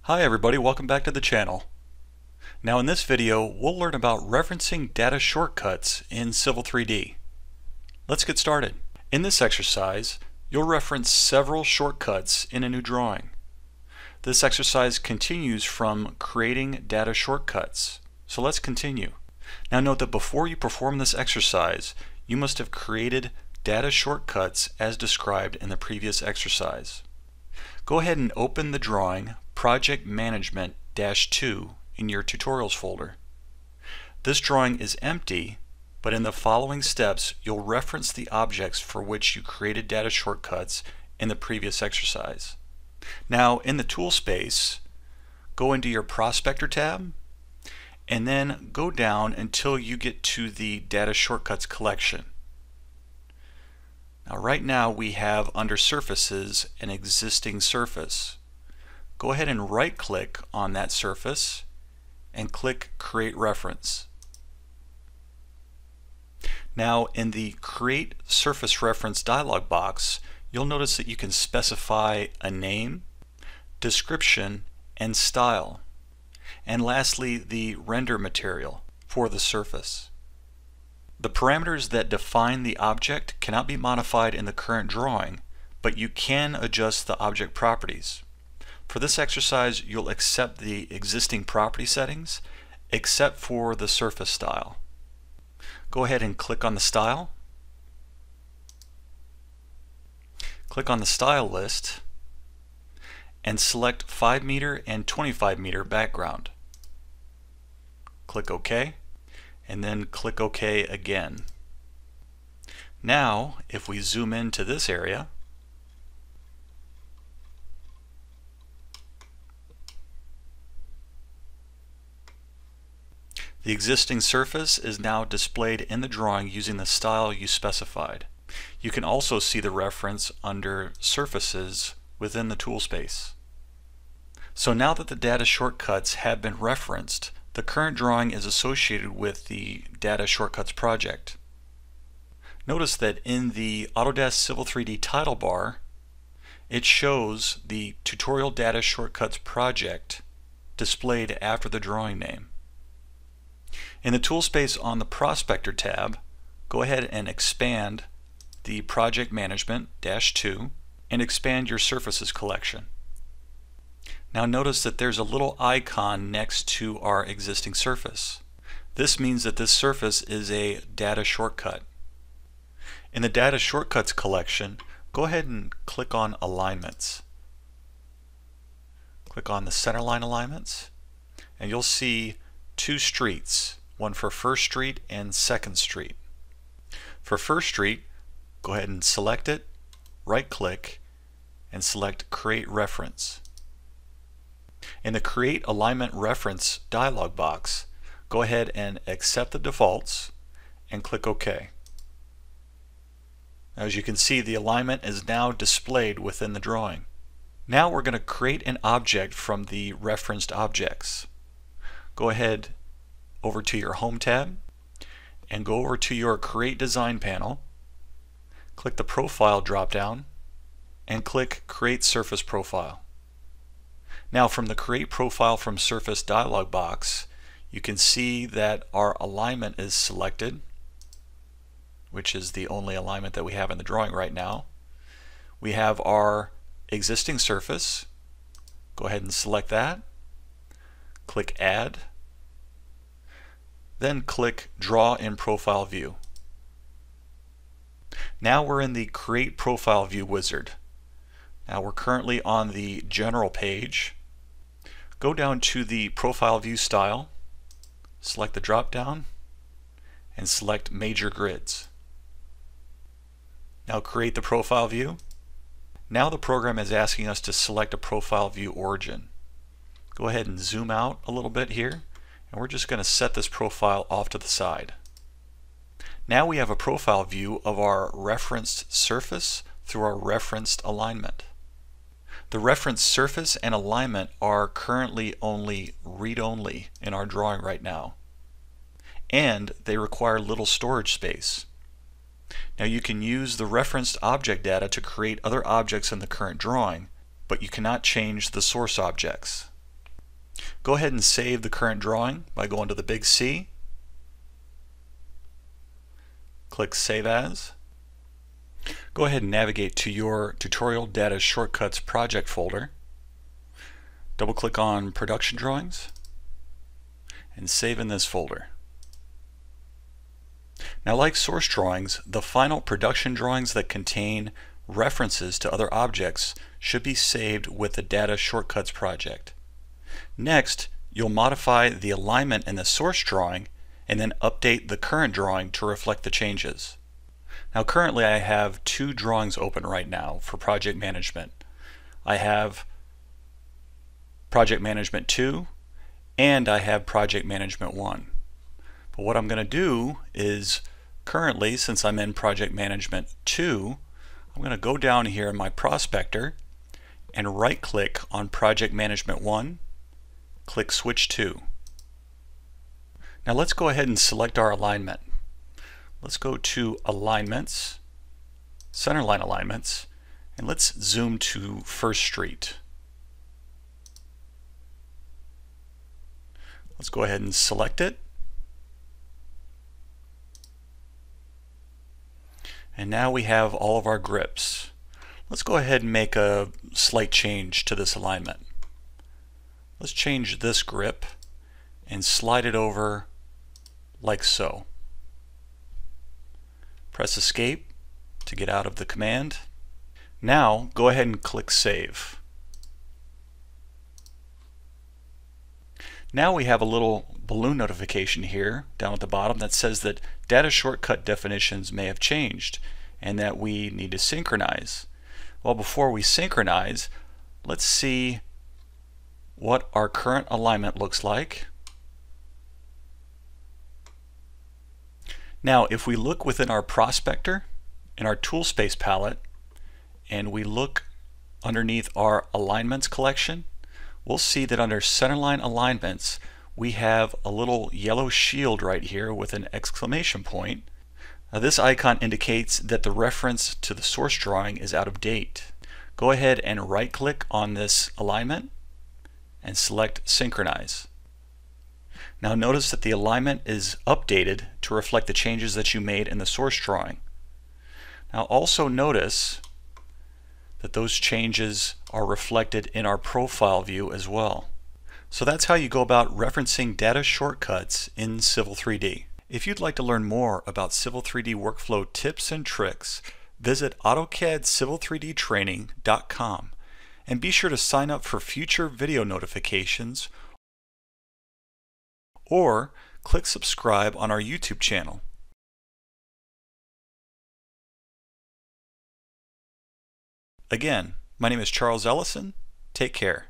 Hi everybody, welcome back to the channel. Now in this video we'll learn about referencing data shortcuts in Civil 3D. Let's get started. In this exercise you'll reference several shortcuts in a new drawing. This exercise continues from creating data shortcuts. So let's continue. Now note that before you perform this exercise you must have created data shortcuts as described in the previous exercise. Go ahead and open the drawing Project Management -2 in your Tutorials folder. This drawing is empty, but in the following steps you'll reference the objects for which you created data shortcuts in the previous exercise. Now in the tool space, go into your Prospector tab and then go down until you get to the Data Shortcuts collection. Now right now we have under Surfaces an existing surface. Go ahead and right click on that surface and click Create Reference. Now in the Create Surface Reference dialog box you'll notice that you can specify a name, description, and style, and lastly the render material for the surface. The parameters that define the object cannot be modified in the current drawing, but you can adjust the object properties. For this exercise you'll accept the existing property settings except for the surface style. Go ahead and click on the style. Click on the style list and select 5 meter and 25 meter background. Click OK and then click OK again. Now if we zoom into this area, the existing surface is now displayed in the drawing using the style you specified. You can also see the reference under Surfaces within the tool space. So now that the data shortcuts have been referenced, the current drawing is associated with the Data Shortcuts project. Notice that in the Autodesk Civil 3D title bar, it shows the Tutorial Data Shortcuts project displayed after the drawing name. In the tool space on the Prospector tab, go ahead and expand the Project Management -2 and expand your Surfaces collection. Now notice that there's a little icon next to our existing surface. This means that this surface is a data shortcut. In the Data Shortcuts collection, go ahead and click on Alignments. Click on the Centerline Alignments and you'll see two streets, one for First Street and Second Street. For First Street, go ahead and select it, right click, and select Create Reference. In the Create Alignment Reference dialog box, go ahead and accept the defaults and click OK. Now, as you can see, the alignment is now displayed within the drawing. Now we're going to create an object from the referenced objects. Go ahead over to your Home tab and go over to your Create Design panel. Click the Profile drop-down and click Create Surface Profile. Now from the Create Profile from Surface dialog box, you can see that our alignment is selected, which is the only alignment that we have in the drawing right now. We have our existing surface. Go ahead and select that. Click Add. Then click Draw in Profile View. Now we're in the Create Profile View wizard. Now we're currently on the General page. Go down to the Profile View style, select the drop down, and select Major Grids. Now create the profile view. Now the program is asking us to select a profile view origin. Go ahead and zoom out a little bit here, and we're just going to set this profile off to the side. Now we have a profile view of our referenced surface through our referenced alignment. The referenced surface and alignment are currently only read-only in our drawing right now, and they require little storage space. Now you can use the referenced object data to create other objects in the current drawing, but you cannot change the source objects. Go ahead and save the current drawing by going to the big C. Click Save As. Go ahead and navigate to your Tutorial Data Shortcuts project folder. Double-click on Production Drawings and save in this folder. Now, like source drawings, the final production drawings that contain references to other objects should be saved with the Data Shortcuts project. Next, you'll modify the alignment in the source drawing and then update the current drawing to reflect the changes. Now, currently I have two drawings open right now for project management. I have Project Management 2 and I have Project Management 1. But what I'm going to do is, currently, since I'm in Project Management 2, I'm going to go down here in my prospector and right click on Project Management 1, click Switch to. Now let's go ahead and select our alignment. Let's go to Alignments, Centerline Alignments, and let's zoom to First Street. Let's go ahead and select it. And now we have all of our grips. Let's go ahead and make a slight change to this alignment. Let's change this grip and slide it over like so. Press Escape to get out of the command. Now go ahead and click Save. Now we have a little balloon notification here down at the bottom that says that data shortcut definitions may have changed and that we need to synchronize. Well, before we synchronize, let's see what our current alignment looks like. Now, if we look within our prospector in our tool space palette and we look underneath our alignments collection, we'll see that under centerline alignments we have a little yellow shield right here with an exclamation point. Now, this icon indicates that the reference to the source drawing is out of date. Go ahead and right click on this alignment and select Synchronize. Now notice that the alignment is updated to reflect the changes that you made in the source drawing. Now also notice that those changes are reflected in our profile view as well. So that's how you go about referencing data shortcuts in Civil 3D. If you'd like to learn more about Civil 3D workflow tips and tricks, visit AutoCAD Civil3D Training.com and be sure to sign up for future video notifications or click subscribe on our YouTube channel. Again, my name is Charles Ellison. Take care.